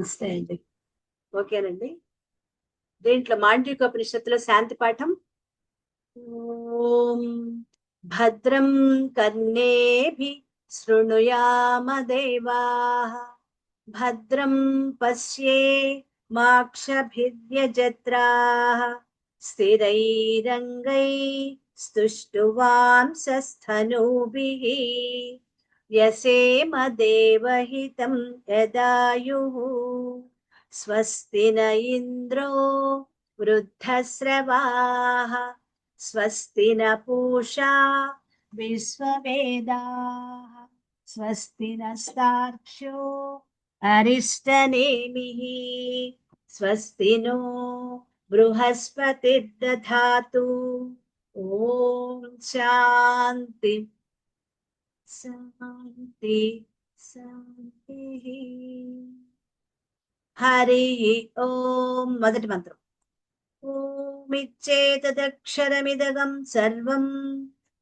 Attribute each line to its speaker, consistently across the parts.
Speaker 1: నమస్తే అండి. ఓకేనండి. దీంట్లో మాండూక్యోపనిషత్తులో శాంతి పాఠం. ఓం భద్రం కర్ణేభిః శృణుయామ దేవాః భద్రం పశ్యేమాక్షభిర్యజత్రాః స్థిరైరంగైస్తుష్टुवांसस्तनूभिः यसेम देवहितं यदायुः स्वस्ति न इन्द्रो वृद्धस्रवाः स्वस्ति न पूषा विश्ववेदाः स्वस्ति नस्तार्क्ष्यो अरिष्टनेमिः स्वस्ति नो बृहस्पतिर्दधातु ॐ शान्ति शान्ति शान्तिः. हरि ओम. మొదటి మంత్రం. ఓమిచ్చేతదక్షరమిదగం సర్వం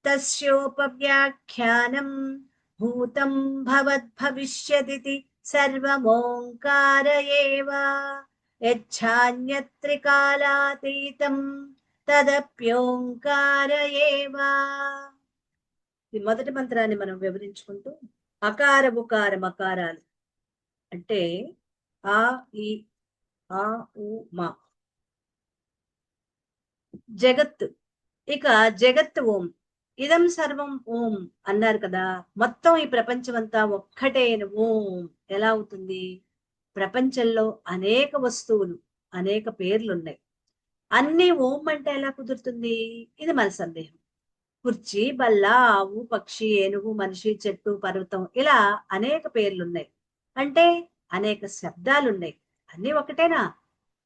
Speaker 1: తస్యోపవ్యాఖ్యానం భూతం భవద్భవిష్యదితి సర్వమోంకార ఏవ యచ్ఛాన్యత్రికాలాతీతం తదప్యోంకార ఏవ. ఈ మొదటి మంత్రాన్ని మనం వివరించుకుంటూ అకార ఉకార మకారాలు అంటే ఆ ఈ ఆ ఉ మా జగత్. ఇక జగత్ ఓం, ఇదం సర్వం ఓం అన్నారు కదా. మొత్తం ఈ ప్రపంచం అంతా ఒక్కటే ఓం ఎలా అవుతుంది? ప్రపంచంలో అనేక వస్తువులు, అనేక పేర్లు ఉన్నాయి. అన్ని ఓం అంటే ఎలా కుదురుతుంది? ఇది మన సందేహం. కుర్చీ, బల్ల, ఆవు, పక్షి, ఏనుగు, మనిషి, చెట్టు, పర్వతం, ఇలా అనేక పేర్లున్నాయి. అంటే అనేక శబ్దాలున్నాయి. అన్ని ఒకటేనా?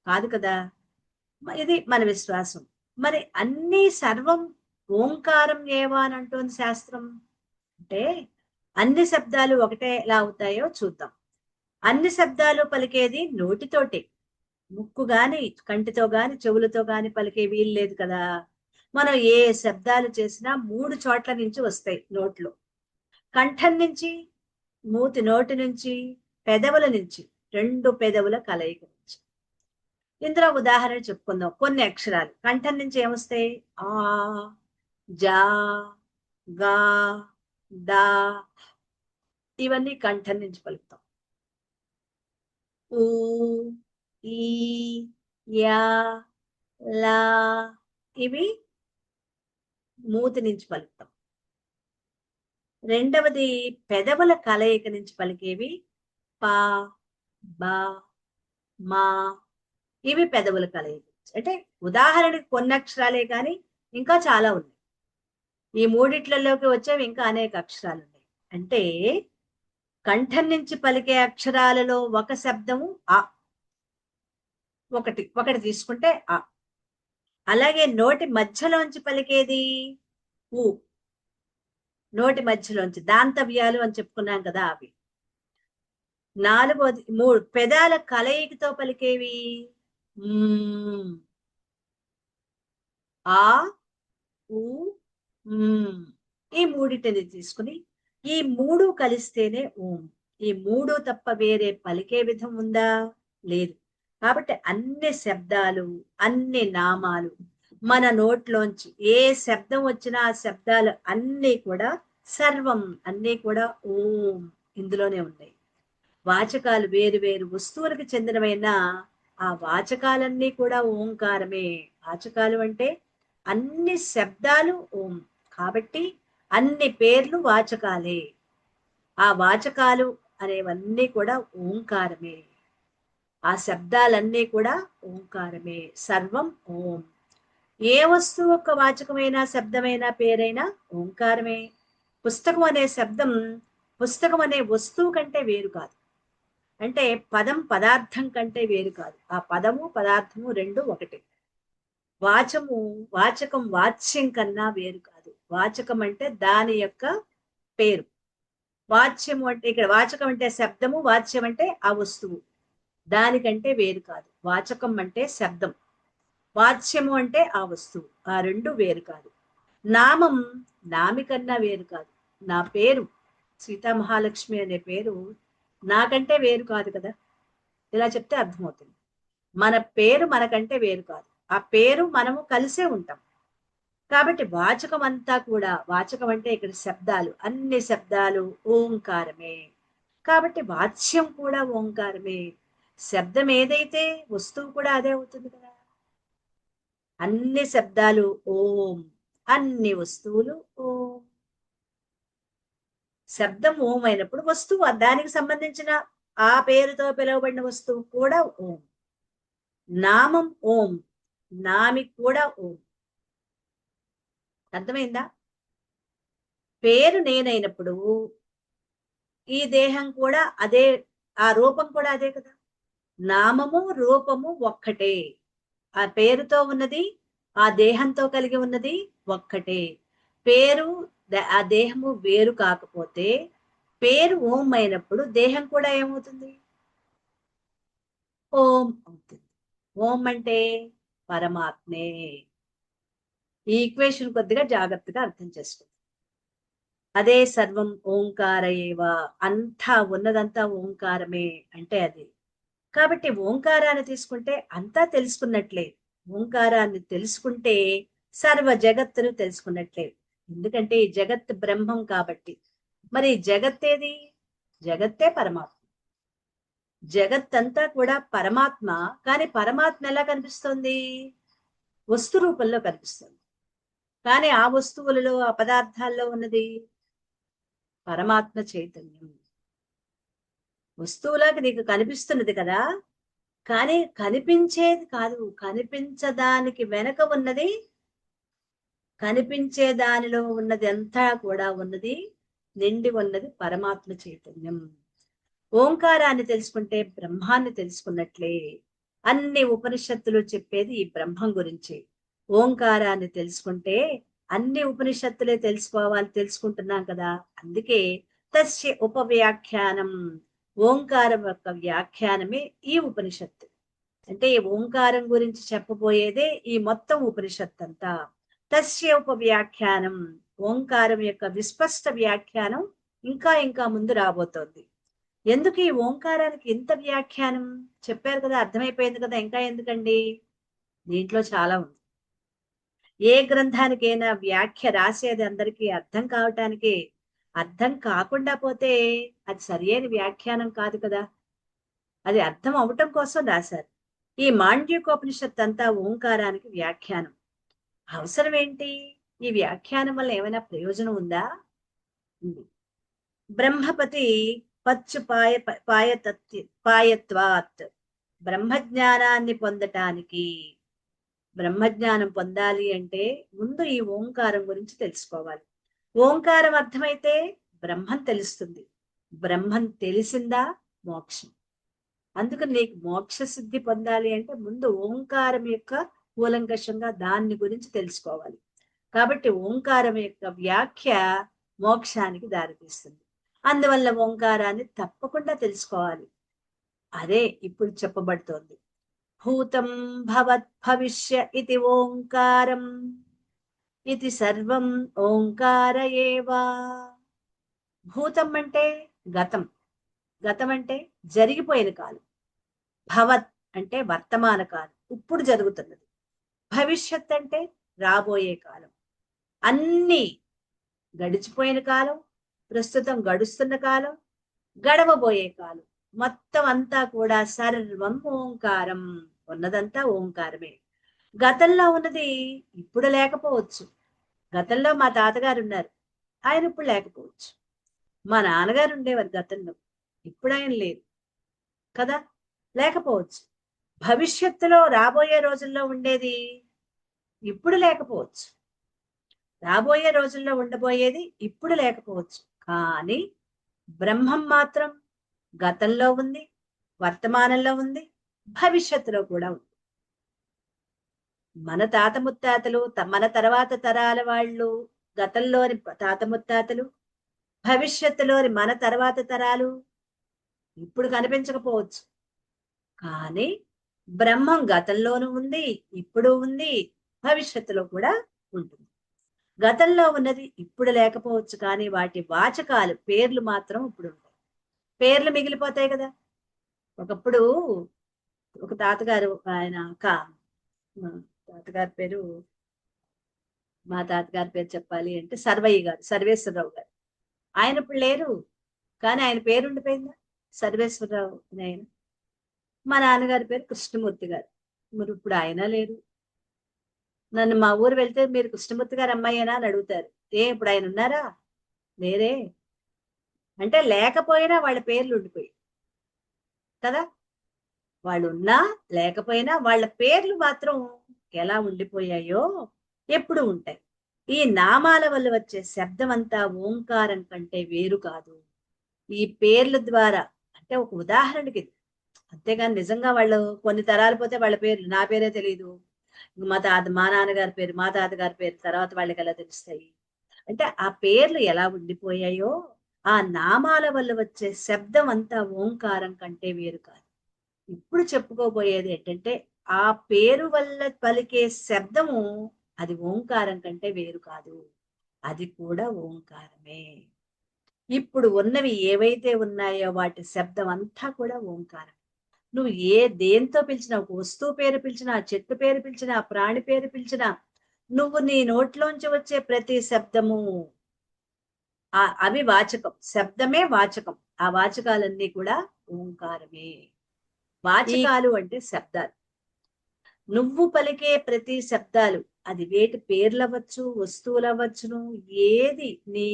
Speaker 1: కాదు కదా. ఇది మన విశ్వాసం. మరి అన్ని సర్వం ఓంకారం ఏవా అని అంటోంది శాస్త్రం. అంటే అన్ని శబ్దాలు ఒకటే ఎలా అవుతాయో చూద్దాం. అన్ని శబ్దాలు పలికేది నోటితోటి. ముక్కు గాని, కంటితో గాని, చెవులతో గాని పలికే వీలు లేదు కదా. మనం ఏ శబ్దాలు చేసినా 3 చోట్ల నుంచి వస్తాయి నోట్లో. కంఠం నుంచి, నోటి నుంచి, పెదవుల నుంచి, 2 పెదవుల కలయిక నుంచి. ఇందులో ఉదాహరణ చెప్పుకుందాం. కొన్ని అక్షరాలు కంఠం నుంచి ఏమొస్తాయి? ఆ, జా, గా, దా, ఇవన్నీ కంఠం నుంచి పలుకుతాం. ఊ, ఈ, యా, లా, ఇవి మూతి నుంచి పలుకుతాం. రెండవది పెదవుల కలయిక నుంచి పలికేవి పా, బా, మా, ఇవి పెదవుల కలయిక. అంటే ఉదాహరణకు కొన్ని అక్షరాలే కానీ ఇంకా చాలా ఉన్నాయి. ఈ మూడిట్లలోకి వచ్చేవి ఇంకా అనేక అక్షరాలు ఉన్నాయి. అంటే కంఠం నుంచి పలికే అక్షరాలలో ఒక శబ్దము ఆ, ఒకటి తీసుకుంటే ఆ. అలాగే నోటి మధ్యలోంచి పలికేది ఊ. నోటి మధ్యలోంచి దాంతవ్యాలు అని చెప్పుకున్నాం కదా అవి. నాలుగోది 3 పెదాల కలయికతో పలికేవి ఆ, ఊ, ఈ మూడిటిని తీసుకుని ఈ 3 కలిస్తేనే ఓం. ఈ 3 తప్ప వేరే పలికే విధం ఉందా? లేదు. కాబట్టి అన్ని శబ్దాలు, అన్ని నామాలు మన నోట్లోంచి ఏ శబ్దం వచ్చినా ఆ శబ్దాలు అన్నీ కూడా సర్వం, అన్నీ కూడా ఓం ఇందులోనే ఉన్నాయి. వాచకాలు వేరు వేరు వస్తువులకు చెందినవైన ఆ వాచకాలన్నీ కూడా ఓంకారమే. వాచకాలు అంటే అన్ని శబ్దాలు ఓం. కాబట్టి అన్ని పేర్లు వాచకాలే. ఆ వాచకాలు అనేవన్నీ కూడా ఓంకారమే. ఆ శబ్దాలన్నీ కూడా ఓంకారమే. సర్వం ఓం. ఏ వస్తువు యొక్క వాచకమైన, శబ్దమైన, పేరైనా ఓంకారమే. పుస్తకం అనే శబ్దం పుస్తకం అనే వస్తువు కంటే వేరు కాదు. అంటే పదం పదార్థం కంటే వేరు కాదు. ఆ పదము పదార్థము 2 ఒకటే. వాచకం వాచ్యం కన్నా వేరు కాదు. వాచకం అంటే దాని యొక్క పేరు. వాచ్యము అంటే ఇక్కడ వాచకం అంటే శబ్దము, వాచ్యం అంటే ఆ వస్తువు. దానికంటే వేరు కాదు. వాచకం అంటే శబ్దం, వాచ్యము అంటే ఆ వస్తువు. ఆ 2 వేరు కాదు. నామం నామి కన్నా వేరు కాదు. నా పేరు సీతా మహాలక్ష్మి అనే పేరు నాకంటే వేరు కాదు కదా. ఇలా చెప్తే అర్థమవుతుంది. మన పేరు మనకంటే వేరు కాదు. ఆ పేరు మనము కలిసే ఉంటాం. కాబట్టి వాచకం అంతా కూడా, వాచకం అంటే ఇక్కడ శబ్దాలు, అన్ని శబ్దాలు ఓంకారమే. కాబట్టి వాచ్యం కూడా ఓంకారమే. శబ్దం ఏదైతే వస్తువు కూడా అదే అవుతుంది కదా. అన్ని శబ్దాలు ఓం, అన్ని వస్తువులు ఓం. శబ్దం ఓం అయినప్పుడు వస్తువు దానికి సంబంధించిన ఆ పేరుతో పిలువబడిన వస్తువు కూడా ఓం. నామం ఓం, నామి కూడా ఓం. అర్థమైందా? పేరు నేనైనప్పుడు ఈ దేహం కూడా అదే, ఆ రూపం కూడా అదే కదా. నామము రూపము ఒక్కటే. ఆ పేరుతో ఉన్నది, ఆ దేహంతో కలిగి ఉన్నది ఒక్కటే. పేరు ఆ దేహము వేరు కాకపోతే, పేరు ఓం అయినప్పుడు దేహం కూడా ఏమవుతుంది? ఓం అవుతుంది. ఓం అంటే పరమాత్మే. ఈ ఈక్వేషన్ కొద్దిగా జాగ్రత్తగా అర్థం చేసుకోండి. అదే సర్వం ఓంకార ఏవ, అంతా ఉన్నదంతా ఓంకారమే అంటే అది. కాబట్టి ఓంకారాన్ని తీసుకుంటే అంతా తెలుసుకున్నట్లే. ఓంకారాన్ని తెలుసుకుంటే సర్వ జగత్తును తెలుసుకున్నట్లే. ఎందుకంటే ఈ జగత్ బ్రహ్మం కాబట్టి. మరి జగత్ ఏది? జగత్తే పరమాత్మ. జగత్తంతా కూడా పరమాత్మ. కానీ పరమాత్మ ఎలా కనిపిస్తుంది? వస్తు రూపంలో కనిపిస్తుంది. కానీ ఆ వస్తువులలో, ఆ పదార్థాల్లో ఉన్నది పరమాత్మ చైతన్యం. వస్తువులాగా నీకు కనిపిస్తున్నది కదా, కానీ కనిపించేది కాదు. కనిపించదానికి వెనక ఉన్నది, కనిపించే దానిలో ఉన్నది అంతా కూడా ఉన్నది, నిండి ఉన్నది పరమాత్మ చైతన్యం. ఓంకారాన్ని తెలుసుకుంటే బ్రహ్మాన్ని తెలుసుకున్నట్లే. అన్ని ఉపనిషత్తులు చెప్పేది ఈ బ్రహ్మం గురించి. ఓంకారాన్ని తెలుసుకుంటే అన్ని ఉపనిషత్తులే తెలుసుకోవాలి, తెలుసుకుంటున్నాం కదా. అందుకే తస్య ఉపవ్యాఖ్యానం, ఓంకారం యొక్క వ్యాఖ్యానమే ఈ ఉపనిషత్తు. అంటే ఈ ఓంకారం గురించి చెప్పబోయేదే ఈ మొత్తం ఉపనిషత్ అంతా. తస్య ఉపవ్యాఖ్యానం, ఓంకారం యొక్క విస్పష్ట వ్యాఖ్యానం ఇంకా ఇంకా ముందు రాబోతోంది. ఎందుకు ఈ ఓంకారానికి ఇంత వ్యాఖ్యానం చెప్పారు కదా, అర్థమైపోయింది కదా, ఇంకా ఎందుకండి? దీంట్లో చాలా ఉంది. ఏ గ్రంథానికైనా వ్యాఖ్య రాసేది అందరికీ అర్థం కావటానికి. అర్థం కాకుండా పోతే అది సరియైన వ్యాఖ్యానం కాదు కదా. అది అర్థం అవటం కోసం రాశారు. ఈ మాండ్యూకోపనిషత్ అంతా ఓంకారానికి వ్యాఖ్యానం. అవసరం ఏంటి? ఈ వ్యాఖ్యానం వల్ల ఏమైనా ప్రయోజనం ఉందా? ఉంది. బ్రహ్మపతి పచ్చు పాయత్వాత్, బ్రహ్మజ్ఞానాన్ని పొందటానికి, బ్రహ్మజ్ఞానం పొందాలి అంటే ముందు ఈ ఓంకారం గురించి తెలుసుకోవాలి. ఓంకారం అర్థమైతే బ్రహ్మం తెలుస్తుంది. బ్రహ్మం తెలిసిందా మోక్షం. అందుకని నీకు మోక్ష సిద్ధి పొందాలి అంటే ముందు ఓంకారం యొక్క కూలంకషంగా దాన్ని గురించి తెలుసుకోవాలి. కాబట్టి ఓంకారం యొక్క వ్యాఖ్య మోక్షానికి దారితీస్తుంది. అందువల్ల ఓంకారాన్ని తప్పకుండా తెలుసుకోవాలి. అదే ఇప్పుడు చెప్పబడుతోంది. భూతం భవత్ భవిష్య ఇది ఓంకారం, ఇది సర్వం ఓంకార ఏవా. భూతం అంటే గతం, గతం అంటే జరిగిపోయిన కాలం. భవత్ అంటే వర్తమాన కాలం, ఇప్పుడు జరుగుతున్నది. భవిష్యత్ అంటే రాబోయే కాలం. అన్ని గడిచిపోయిన కాలం, ప్రస్తుతం గడుస్తున్న కాలం, గడవబోయే కాలం, మొత్తం అంతా కూడా సర్వం ఓంకారం. ఉన్నదంతా ఓంకారమే. గతంలో ఉన్నది ఇప్పుడు లేకపోవచ్చు. గతంలో మా తాతగారు ఉన్నారు, ఆయన ఇప్పుడు లేకపోవచ్చు. మా నాన్నగారు ఉండేవారు గతంలో, ఇప్పుడు ఆయన లేరు కదా, లేకపోవచ్చు. భవిష్యత్తులో రాబోయే రోజుల్లో ఉండేది ఇప్పుడు లేకపోవచ్చు. రాబోయే రోజుల్లో ఉండబోయేది ఇప్పుడు లేకపోవచ్చు. కానీ బ్రహ్మం మాత్రం గతంలో ఉంది, వర్తమానంలో ఉంది, భవిష్యత్తులో కూడా ఉంది. మన తాత ముత్తాతలు, మన తర్వాత తరాల వాళ్ళు, గతంలోని తాత ముత్తాతలు, భవిష్యత్తులోని మన తర్వాత తరాలు ఇప్పుడు కనిపించకపోవచ్చు. కానీ బ్రహ్మం గతంలోనూ ఉంది, ఇప్పుడు ఉంది, భవిష్యత్తులో కూడా ఉంటుంది. గతంలో ఉన్నది ఇప్పుడు లేకపోవచ్చు, కానీ వాటి వాచకాలు, పేర్లు మాత్రం ఇప్పుడు ఉంటాయి. పేర్లు మిగిలిపోతాయి కదా. ఒకప్పుడు ఒక తాతగారు, ఆయన మా తాతగారి పేరు మా తాతగారి పేరు చెప్పాలి అంటే సర్వయ్య గారు, సర్వేశ్వరరావు గారు. ఆయన ఇప్పుడు లేరు, కానీ ఆయన పేరు ఉండిపోయిందా, సర్వేశ్వరరావు అని ఆయన. మా నాన్నగారి పేరు కృష్ణమూర్తి గారు, మరి ఇప్పుడు ఆయన లేరు. నన్ను మా ఊరు వెళ్తే మీరు కృష్ణమూర్తి గారు అమ్మాయేనా అని అడుగుతారు. ఇప్పుడు ఆయన ఉన్నారా? లేరే. అంటే లేకపోయినా వాళ్ళ పేర్లు ఉండిపోయి కదా. వాళ్ళు ఉన్నా లేకపోయినా వాళ్ళ పేర్లు మాత్రం ఎలా ఉండిపోయాయో ఎప్పుడు ఉంటాయి. ఈ నామాల వల్ల వచ్చే శబ్దం అంతా ఓంకారం కంటే వేరు కాదు. ఈ పేర్ల ద్వారా, అంటే ఒక ఉదాహరణకి ఇది. అంతేగాని నిజంగా వాళ్ళు కొన్ని తరాలు పోతే వాళ్ళ పేర్లు, నా పేరే తెలియదు, మా నాన్నగారి పేరు, మా తాతగారి పేరు తర్వాత వాళ్ళకి ఎలా తెలుస్తాయి. అంటే ఆ పేర్లు ఎలా ఉండిపోయాయో ఆ నామాల వల్ల వచ్చే శబ్దం అంతా ఓంకారం కంటే వేరు కాదు. ఇప్పుడు చెప్పుకోబోయేది ఏంటంటే ఆ పేరు వల్ల పలికే శబ్దము అది ఓంకారం కంటే వేరు కాదు, అది కూడా ఓంకారమే. ఇప్పుడు ఉన్నవి ఏవైతే ఉన్నాయో వాటి శబ్దం అంతా కూడా ఓంకారం. నువ్వు దేంతో పిలిచినా, ఒక వస్తువు పేరు పిలిచినా, చెట్టు పేరు పిలిచినా, ప్రాణి పేరు పిలిచినా, నువ్వు నీ నోట్లోంచి వచ్చే ప్రతి శబ్దము అవి వాచకం, శబ్దమే వాచకం. ఆ వాచకాలన్నీ కూడా ఓంకారమే. వాచకాలు అంటే శబ్దాలు. నువ్వు పలికే ప్రతి శబ్దాలు, అది వేటి పేర్లవచ్చు, వస్తువులవ్వచ్చును, ఏది నీ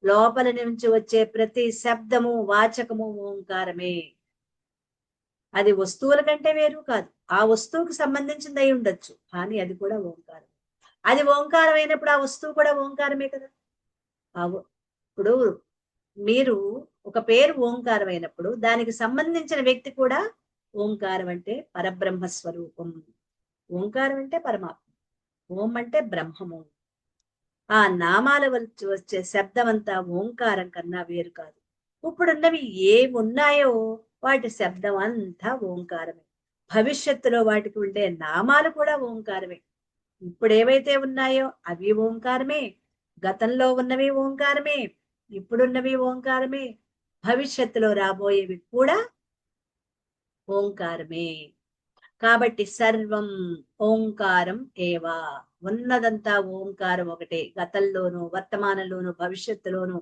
Speaker 1: లోపల నుంచి వచ్చే ప్రతి శబ్దము వాచకము ఓంకారమే. అది వస్తువుల కంటే వేరు కాదు, ఆ వస్తువుకు సంబంధించింది అయి ఉండొచ్చు, కానీ అది కూడా ఓంకారం. అది ఓంకారం అయినప్పుడు ఆ వస్తువు కూడా ఓంకారమే కదా. ఇప్పుడు మీరు ఒక పేరు ఓంకారం అయినప్పుడు దానికి సంబంధించిన వ్యక్తి కూడా ఓంకారం, అంటే పరబ్రహ్మ స్వరూపం. ఓంకారం అంటే పరమాత్మ, ఓం అంటే బ్రహ్మము. ఆ నామాల వచ్చే శబ్దం అంతా ఓంకారం కన్నా వేరు కాదు. ఇప్పుడున్నవి ఏమున్నాయో వాటి శబ్దం అంతా ఓంకారమే. భవిష్యత్తులో వాటికి ఉండే నామాలు కూడా ఓంకారమే. ఇప్పుడు ఏవైతే ఉన్నాయో అవి ఓంకారమే, గతంలో ఉన్నవి ఓంకారమే, ఇప్పుడున్నవి ఓంకారమే, భవిష్యత్తులో రాబోయేవి కూడా ఓంకారమే. కాబట్టి సర్వం ఓంకారం ఏవా, ఉన్నదంతా ఓంకారం ఒకటే. గతంలోను, వర్తమానంలోను, భవిష్యత్తులోను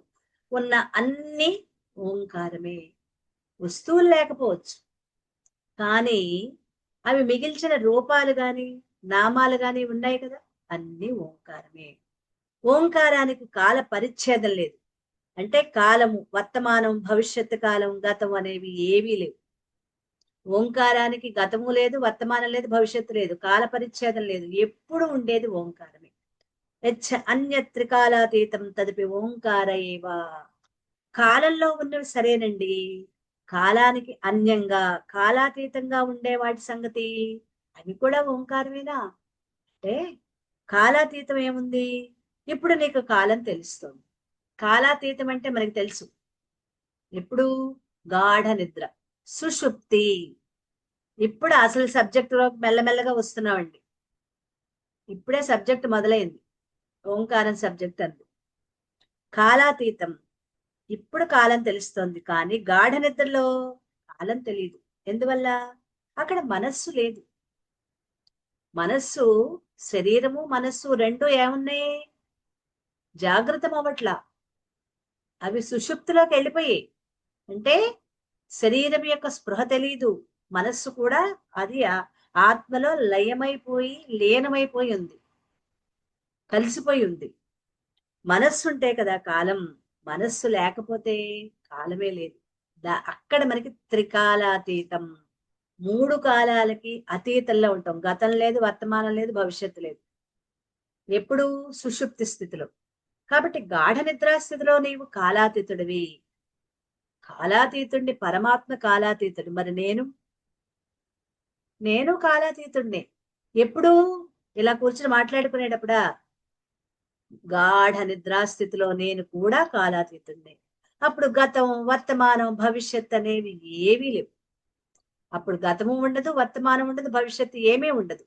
Speaker 1: ఉన్న అన్ని ఓంకారమే. వస్తువులు లేకపోవచ్చు, కానీ అవి మిగిల్చిన రూపాలు గాని నామాలు గాని ఉన్నాయి కదా, అన్ని ఓంకారమే. ఓంకారానికి కాల పరిచ్ఛేదం లేదు. అంటే కాలము, వర్తమానం, భవిష్యత్తు కాలం, గతం అనేవి ఏవీ లేవు. ఓంకారానికి గతము లేదు, వర్తమానం లేదు, భవిష్యత్తు లేదు, కాల పరిచ్ఛేదం లేదు, ఎప్పుడు ఉండేది ఓంకారమే. అన్యత్రికాలాతీతం తదిపి ఓంకార ఏవా. కాలంలో ఉన్నవి సరేనండి, కాలానికి అన్యంగా కాలాతీతంగా ఉండే వాటి సంగతి, అవి కూడా ఓంకారమేనా అంటే కాలాతీతం ఏముంది. ఇప్పుడు నీకు కాలం తెలుస్తుంది. కాలాతీతం అంటే మనకి తెలుసు ఎప్పుడు, గాఢ నిద్ర, సుషుప్తి. ఇప్పుడు అసలు సబ్జెక్టులో మెల్లమెల్లగా వస్తున్నామండి. ఇప్పుడే సబ్జెక్ట్ మొదలైంది, ఓంకారం సబ్జెక్ట్ అంది. కాలాతీతం, ఇప్పుడు కాలం తెలుస్తోంది, కానీ గాఢ నిద్రలో కాలం తెలియదు. ఎందువల్ల? అక్కడ మనస్సు లేదు. మనస్సు, శరీరము మనస్సు రెండు ఏమున్నాయి, జాగృతం అవ్వట్లా, అవి సుషుప్తిలోకి వెళ్ళిపోయాయి. అంటే శరీరం యొక్క స్పృహ తెలీదు, మనస్సు కూడా అది ఆత్మలో లయమైపోయి లీనమైపోయి ఉంది, కలిసిపోయి ఉంది. మనస్సు ఉంటే కదా కాలం, మనస్సు లేకపోతే కాలమే లేదు. అక్కడ మనకి త్రికాలాతీతం, మూడు కాలాలకి అతీతంలో ఉంటాం. గతం లేదు, వర్తమానం లేదు, భవిష్యత్తు లేదు, ఎప్పుడు సుషుప్తి స్థితిలో. కాబట్టి గాఢ నిద్రా స్థితిలో నీవు కాలాతీతుడివి. కాలాతీతుడిని, పరమాత్మ కాలాతీతుడు. మరి నేను కాలాతీతుడిని. ఎప్పుడు ఇలా కూర్చుని మాట్లాడుకునేటప్పుడా, గాఢ నిద్రాస్థితిలో నేను కూడా కాలాతీతుడిని. అప్పుడు గతం, వర్తమానం, భవిష్యత్ అనేవి ఏవీ లేవు. అప్పుడు గతము ఉండదు, వర్తమానం ఉండదు, భవిష్యత్తు ఏమీ ఉండదు.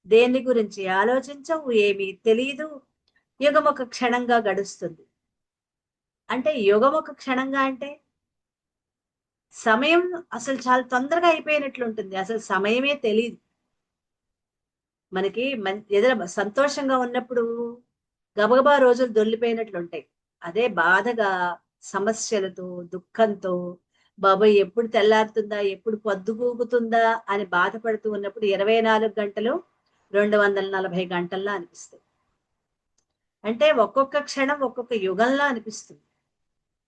Speaker 1: దేన్ని గురించి ఆలోచించవు, ఏమీ తెలియదు. యుగం ఒక క్షణంగా గడుస్తుంది. అంటే యుగం ఒక క్షణంగా అంటే సమయం అసలు చాలా తొందరగా అయిపోయినట్లు ఉంటుంది, అసలు సమయమే తెలియదు మనకి. ఏదైనా సంతోషంగా ఉన్నప్పుడు గబగబా రోజులు దొల్లిపోయినట్లు ఉంటాయి. అదే బాధగా సమస్యలతో దుఃఖంతో బాబోయ్ ఎప్పుడు తెల్లారుతుందా ఎప్పుడు పొద్దుగూకుతుందా అని బాధపడుతూ ఉన్నప్పుడు 24 గంటలు 240 గంటల్లా అనిపిస్తాయి. అంటే ఒక్కొక్క క్షణం ఒక్కొక్క యుగంలా అనిపిస్తుంది.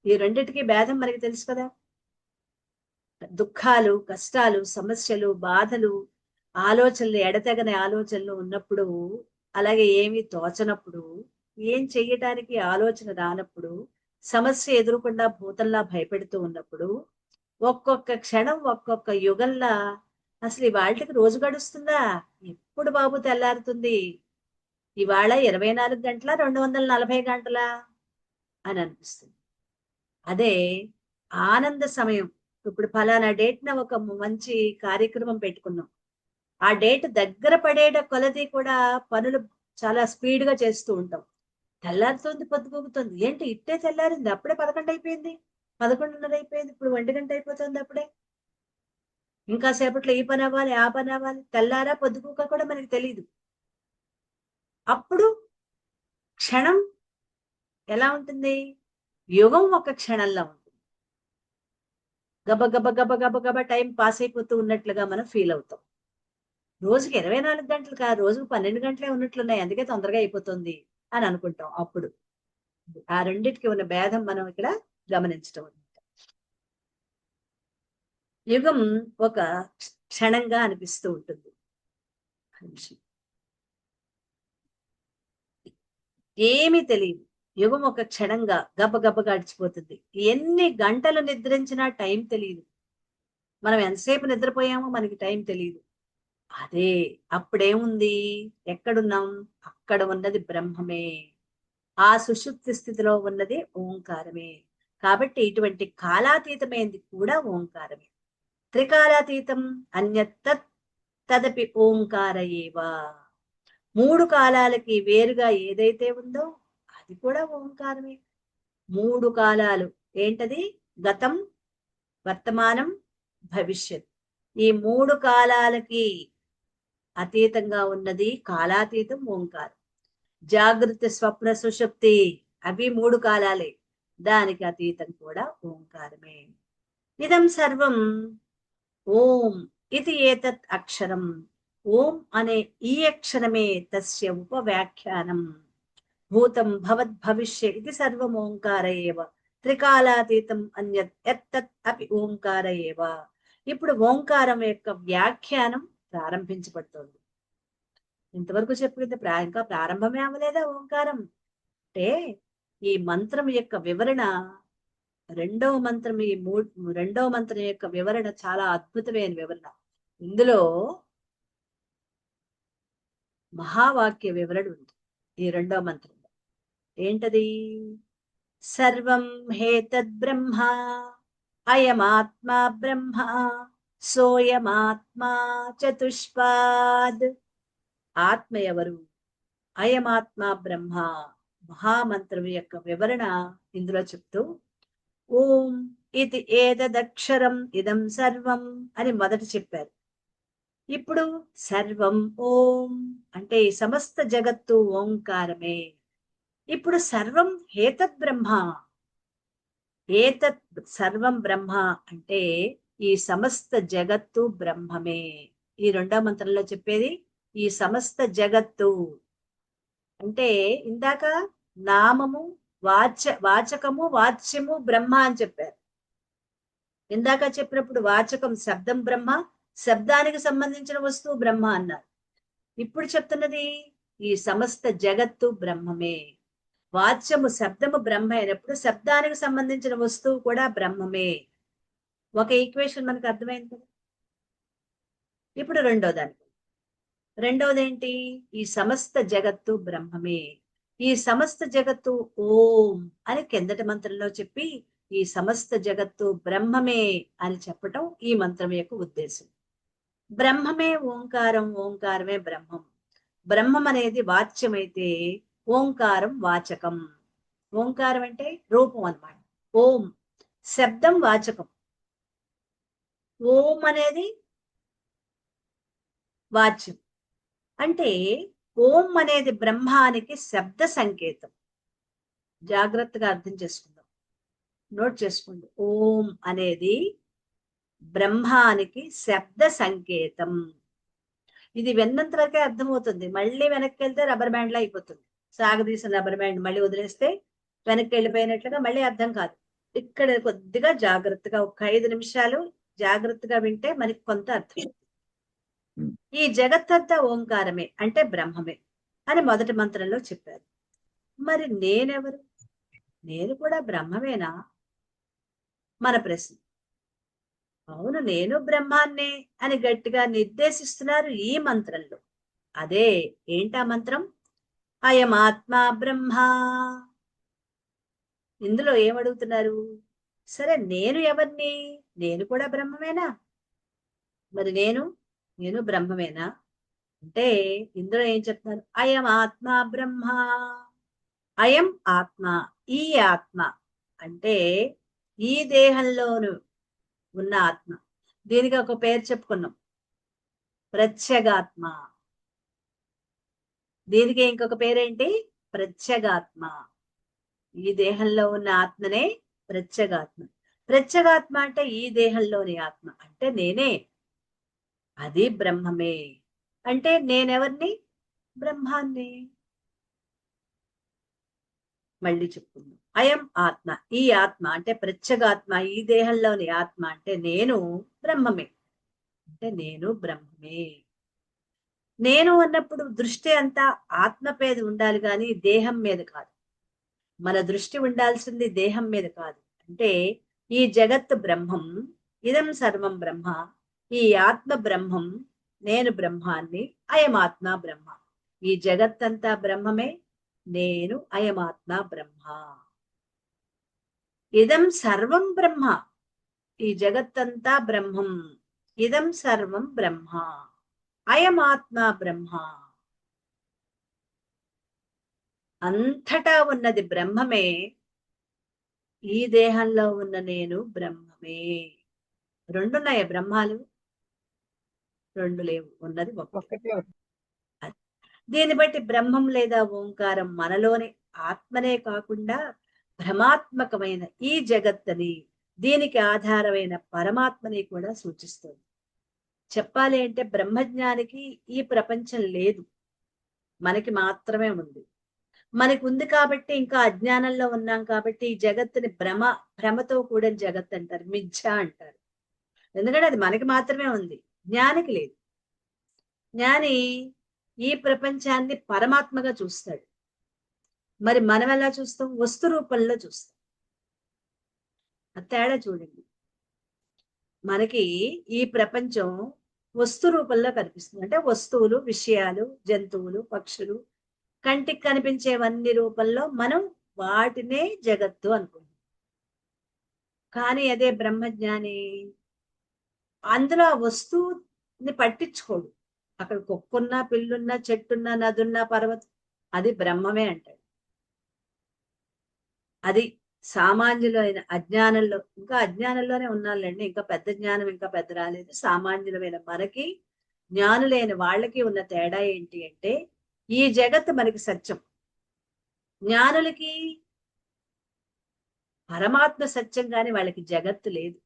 Speaker 1: ఈ రెండిటికి భేదం మనకి తెలుసు కదా. దుఃఖాలు, కష్టాలు, సమస్యలు, బాధలు, ఆలోచనలు, ఎడతెగని ఆలోచనలు ఉన్నప్పుడు, అలాగే ఏమీ తోచనప్పుడు, ఏం చెయ్యటానికి ఆలోచన రానప్పుడు, సమస్య ఎదురకుండా భూతంలా భయపెడుతూ ఉన్నప్పుడు, ఒక్కొక్క క్షణం ఒక్కొక్క యుగంలా అసలు ఇవాళకి రోజు గడుస్తుందా, ఎప్పుడు బాబు తెల్లారుతుంది, ఇవాళ 24 గంటల 240 గంటల అని అనిపిస్తుంది. అదే ఆనంద సమయం. ఇప్పుడు ఫలానా డేట్న ఒక మంచి కార్యక్రమం పెట్టుకున్నాం, ఆ డేట్ దగ్గర పడేట కొలది కూడా పనులు చాలా స్పీడ్ గా చేస్తూ ఉంటాం. తెల్లారుతుంది పొద్దుపోగుతుంది, ఏంటి ఇట్టే తెల్లారింది, అప్పుడే 11 అయిపోయింది, 11:30 అయిపోయింది, ఇప్పుడు 1 గంట అయిపోతుంది అప్పుడే, ఇంకా సేపట్లో ఈ పని అవ్వాలి ఆ పని అవ్వాలి, తెల్లారా పొద్దుపోక కూడా మనకి తెలియదు. అప్పుడు క్షణం ఎలా ఉంటుంది, యుగం ఒక క్షణంలో ఉంటుంది. గబ గబ గబ గబ గబ టైం పాస్ అయిపోతూ ఉన్నట్లుగా మనం ఫీల్ అవుతాం. రోజుకి 24 గంటలు కాదు, రోజుకు 12 గంటలే ఉన్నట్లున్నాయి, అందుకే తొందరగా అయిపోతుంది అని అనుకుంటాం. అప్పుడు ఆ రెండిటికి ఉన్న భేదం మనం ఇక్కడ గమనించడం అనమాట. యుగం ఒక క్షణంగా అనిపిస్తూ ఉంటుంది. ఏమీ తెలియదు, యుగం ఒక క్షణంగా గబ గబ గడిచిపోతుంది. ఎన్ని గంటలు నిద్రించినా టైం తెలియదు, మనం ఎంతసేపు నిద్రపోయామో మనకి టైం తెలియదు. అదే అప్పుడేముంది, ఎక్కడున్నాం, అక్కడ ఉన్నది బ్రహ్మమే, ఆ సుషుప్తి స్థితిలో ఉన్నది ఓంకారమే. కాబట్టి ఇటువంటి కాలాతీతమైనది కూడా ఓంకారమే. త్రికాలాతీతం అన్యత్ తదపి ఓంకార ఏవా. 3 కాలాలకి వేరుగా ఏదైతే ఉందో అది కూడా ఓంకారమే. 3 కాలాలు ఏంటది, గతం, వర్తమానం, భవిష్యత్. ఈ 3 కాలాలకి అతీతంగా ఉన్నది కాలాతీతం ఓంకారం. జాగృతి, స్వప్న, సుషుప్తి అవి 3 కాలాలే, దానికి అతీతం కూడా ఓంకారమే. ఇదం సర్వం ఓం ఇది ఏతత్ అక్షరం. ఓం అనే ఈ అక్షరమే తస్య ఉపవ్యాఖ్యానం. భూతం భవత్ భవిష్య ఇది సర్వం ఓంకార ఏవ. త్రికాలాతీతం అన్యత్ ఎత్తత్ అపి ఓంకార ఏవ. ఇప్పుడు ఓంకారం యొక్క వ్యాఖ్యానం ప్రారంభించబడుతోంది. ఇంతవరకు చెప్పింది ఇంకా ప్రారంభమే అవ్వలేదా ఓంకారం అంటే. ఈ మంత్రం యొక్క వివరణ, రెండవ మంత్రం, రెండవ మంత్రం యొక్క వివరణ చాలా అద్భుతమైన వివరణ. ఇందులో మహావాక్య వివరణ ఉంది ఈ రెండవ మంత్రంలో. ఏంటది, సర్వం హేతద్ బ్రహ్మ అయమాత్మా బ్రహ్మ సోయమాత్మా చతుష్పాద్. ఆత్మ ఎవరు, అయమాత్మా బ్రహ్మ, మహామంత్రం యొక్క వివరణ ఇందులో చెప్తూ ఓం ఇది ఏతదక్షరం ఇదం సర్వం అని మొదట చెప్పారు. ఇప్పుడు సర్వం ఓం అంటే ఈ సమస్త జగత్తు ఓంకారమే. ఇప్పుడు సర్వం హేతద్ బ్రహ్మ, ఏతత్ సర్వం బ్రహ్మ అంటే ఈ సమస్త జగత్తు బ్రహ్మమే. ఈ రెండో మంత్రంలో చెప్పేది ఈ సమస్త జగత్తు అంటే, ఇందాక నామము, వాచకము, వాచ్యము బ్రహ్మ అని చెప్పారు. ఇందాక చెప్పినప్పుడు వాచకం శబ్దం బ్రహ్మ, శబ్దానికి సంబంధించిన వస్తువు బ్రహ్మ అన్నారు. ఇప్పుడు చెప్తున్నది ఈ సమస్త జగత్తు బ్రహ్మమే. వాచ్యము శబ్దము బ్రహ్మ అయినప్పుడు శబ్దానికి సంబంధించిన వస్తువు కూడా బ్రహ్మమే. ఒక ఈక్వేషన్ మనకు అర్థమైంది కదా. ఇప్పుడు రెండోది ఏంటి, ఈ సమస్త జగత్తు బ్రహ్మమే. ఈ సమస్త జగత్తు ఓం అని కిందటి మంత్రంలో చెప్పి ఈ సమస్త జగత్తు బ్రహ్మమే అని చెప్పటం ఈ మంత్రం యొక్క ఉద్దేశం. బ్రహ్మమే ఓంకారం, ఓంకారమే బ్రహ్మం. బ్రహ్మం అనేది వాచ్యమైతే ఓంకారం వాచకం. ఓంకారం అంటే రూపం అన్నమాట. ఓం శబ్దం వాచకం. ఓం అనేది వాచ్యం. అంటే ఓం అనేది బ్రహ్మానికి శబ్ద సంకేతం. జాగ్రత్తగా అర్థం చేసుకుందాం, నోట్ చేసుకోండి. ఓం అనేది బ్రహ్మానికి శబ్ద సంకేతం. ఇది విన్నంత వరకే అర్థమవుతుంది. మళ్ళీ వెనక్కి వెళ్తే రబ్బర్ బ్యాండ్ లా అయిపోతుంది. సాగదీసిన రబ్బర్ బ్యాండ్ మళ్ళీ వదిలేస్తే వెనక్కి వెళ్ళిపోయినట్లుగా మళ్ళీ అర్థం కాదు. ఇక్కడ కొద్దిగా జాగ్రత్తగా ఒక 5 నిమిషాలు జాగ్రత్తగా వింటే మనకి కొంత అర్థం. ఈ జగత్తంతా ఓంకారమే అంటే బ్రహ్మమే అని మొదటి మంత్రంలో చెప్పారు. మరి నేనెవరు? నేను కూడా బ్రహ్మమేనా? మన ప్రశ్న. అవును, నేను బ్రహ్మాన్నే అని గట్టిగా నిర్దేశిస్తున్నారు ఈ మంత్రంలో. అదే ఏంటా మంత్రం? అయమాత్మా బ్రహ్మ. ఇందులో ఏమడుగుతున్నారు? సరే, నేను ఎవరిని? నేను కూడా బ్రహ్మమేనా? మరి నేను బ్రహ్మమేనా అంటే ఇందులో ఏం చెప్తున్నారు? అయం ఆత్మ బ్రహ్మ. అయం ఆత్మ, ఈ ఆత్మ అంటే ఈ దేహంలోను ఉన్న ఆత్మ. దీనికి ఒక పేరు చెప్పుకున్నాం, ప్రత్యేగాత్మ. దీనికి ఇంకొక పేరేంటి? ప్రత్యేగాత్మ. ఈ దేహంలో ఉన్న ఆత్మనే ప్రత్యేగాత్మ. ప్రత్యేగాత్మ అంటే ఈ దేహంలోని ఆత్మ అంటే నేనే, అది బ్రహ్మమే. అంటే నేనెవరిని? బ్రహ్మాన్ని. మళ్ళీ చెప్పుకుందాం. అయం ఆత్మ, ఈ ఆత్మ అంటే ప్రత్యేగాత్మ, ఈ దేహంలోని ఆత్మ అంటే నేను బ్రహ్మమే. అంటే నేను బ్రహ్మమే. నేను అన్నప్పుడు దృష్టి అంతా ఆత్మ మీద ఉండాలి కానీ దేహం మీద కాదు. మన దృష్టి ఉండాల్సింది దేహం మీద కాదు. అంటే ఈ జగత్ బ్రహ్మం, ఇదం సర్వం బ్రహ్మ, ఈ ఆత్మ బ్రహ్మం, నేను బ్రహ్మాన్ని, అయమాత్మ బ్రహ్మ. ఈ జగత్తంతా బ్రహ్మమే, నేను అయమాత్మ బ్రహ్మ. ఇదం సర్వం బ్రహ్మ, ఈ జగత్తంతా బ్రహ్మం, ఇదం సర్వం బ్రహ్మ, అయమాత్మ బ్రహ్మ. అంతటా ఉన్నది బ్రహ్మమే, ఈ దేహంలో ఉన్న నేను బ్రహ్మమే. రెండున్నాయా బ్రహ్మాలు? రెండు లేవు, ఉన్నది ఒక్కటే. దీన్ని బట్టి బ్రహ్మం లేదా ఓంకారం మనలోని ఆత్మనే కాకుండా భ్రమాత్మకమైన ఈ జగత్తని, దీనికి ఆధారమైన పరమాత్మని కూడా సూచిస్తుంది. చెప్పాలి అంటే బ్రహ్మజ్ఞానికి ఈ ప్రపంచం లేదు, మనకి మాత్రమే ఉంది. మనకి ఉంది కాబట్టి ఇంకా అజ్ఞానంలో ఉన్నాం కాబట్టి ఈ జగత్తుని భ్రమతో కూడిన జగత్ అంటారు, మిథ్య అంటారు. ఎందుకంటే అది మనకి మాత్రమే ఉంది, జ్ఞానికి లేదు. జ్ఞాని ఈ ప్రపంచాన్ని పరమాత్మగా చూస్తాడు. మరి మనం ఎలా చూస్తాం? వస్తు రూపంలో చూస్తాం. ఆ తేడా చూడండి. మనకి ఈ ప్రపంచం వస్తు రూపంలో కనిపిస్తుంది. అంటే వస్తువులు, విషయాలు, జంతువులు, పక్షులు, కంటికి కనిపించేవన్నీ రూపంలో మనం వాటినే జగత్తు అనుకుంటాం. కానీ అదే బ్రహ్మజ్ఞాని అందులో ఆ వస్తువుని పట్టించుకోడు. అక్కడ కుక్కున్నా, పిల్లున్నా, చెట్టున్నా, నదున్నా, పర్వతం, అది బ్రహ్మమే అంటాడు. అది సామాన్యులైన అజ్ఞానంలో, ఇంకా అజ్ఞానంలోనే ఉన్నాళ్ళండి, ఇంకా పెద్ద జ్ఞానం ఇంకా పెద్ద రాలేదు. సామాన్యులమైన మనకి, జ్ఞానులైన వాళ్ళకి ఉన్న తేడా ఏంటి అంటే ఈ జగత్తు మనకి సత్యం, జ్ఞానులకి పరమాత్మ సత్యం, కానీ వాళ్ళకి జగత్తు లేదు.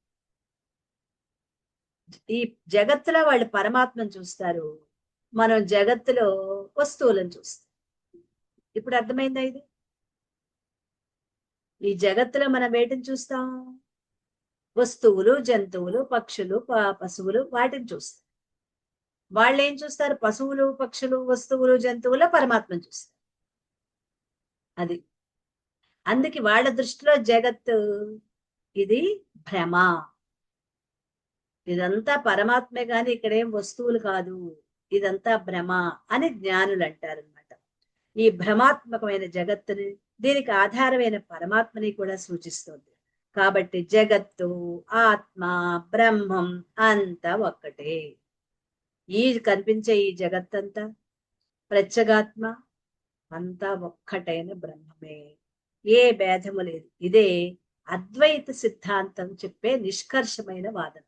Speaker 1: ఈ జగత్తులో వాళ్ళు పరమాత్మను చూస్తారు, మనం జగత్తులో వస్తువులను చూస్తాం. ఇప్పుడు అర్థమైందా ఇది? ఈ జగత్తులో మనం వేటిని చూస్తాం? వస్తువులు, జంతువులు, పక్షులు, పశువులు, వాటిని చూస్తారు. వాళ్ళు ఏం చూస్తారు? పశువులు, పక్షులు, వస్తువులు, జంతువుల పరమాత్మను చూస్తారు. అది అందుకే వాళ్ళ దృష్టిలో జగత్తు ఇది భ్రమ, ఇదంతా పరమాత్మే గాని ఇక్కడేం వస్తువులు కాదు, ఇదంతా భ్రమ అని జ్ఞానులు అంటారు అనమాట. ఈ భ్రమాత్మకమైన జగత్తుని, దీనికి ఆధారమైన పరమాత్మని కూడా సూచిస్తుంది. కాబట్టి జగత్తు, ఆత్మ, బ్రహ్మం అంతా ఒక్కటే. ఈ కనిపించే ఈ జగత్తంతా, ప్రత్యేగాత్మ అంతా ఒక్కటైన బ్రహ్మమే, ఏ భేదము లేదు. ఇదే అద్వైత సిద్ధాంతం చెప్పే నిష్కర్షమైన వాదన.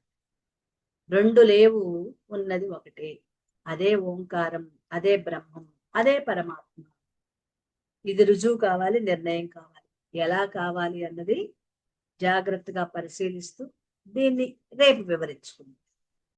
Speaker 1: రెండు లేవు, ఉన్నది ఒకటే. అదే ఓంకారం, అదే బ్రహ్మం, అదే పరమాత్మ. ఇది రుజువు కావాలి, నిర్ణయం కావాలి. ఎలా కావాలి అన్నది జాగ్రత్తగా పరిశీలిస్తూ దీన్ని రేపు వివరించుకుందాం.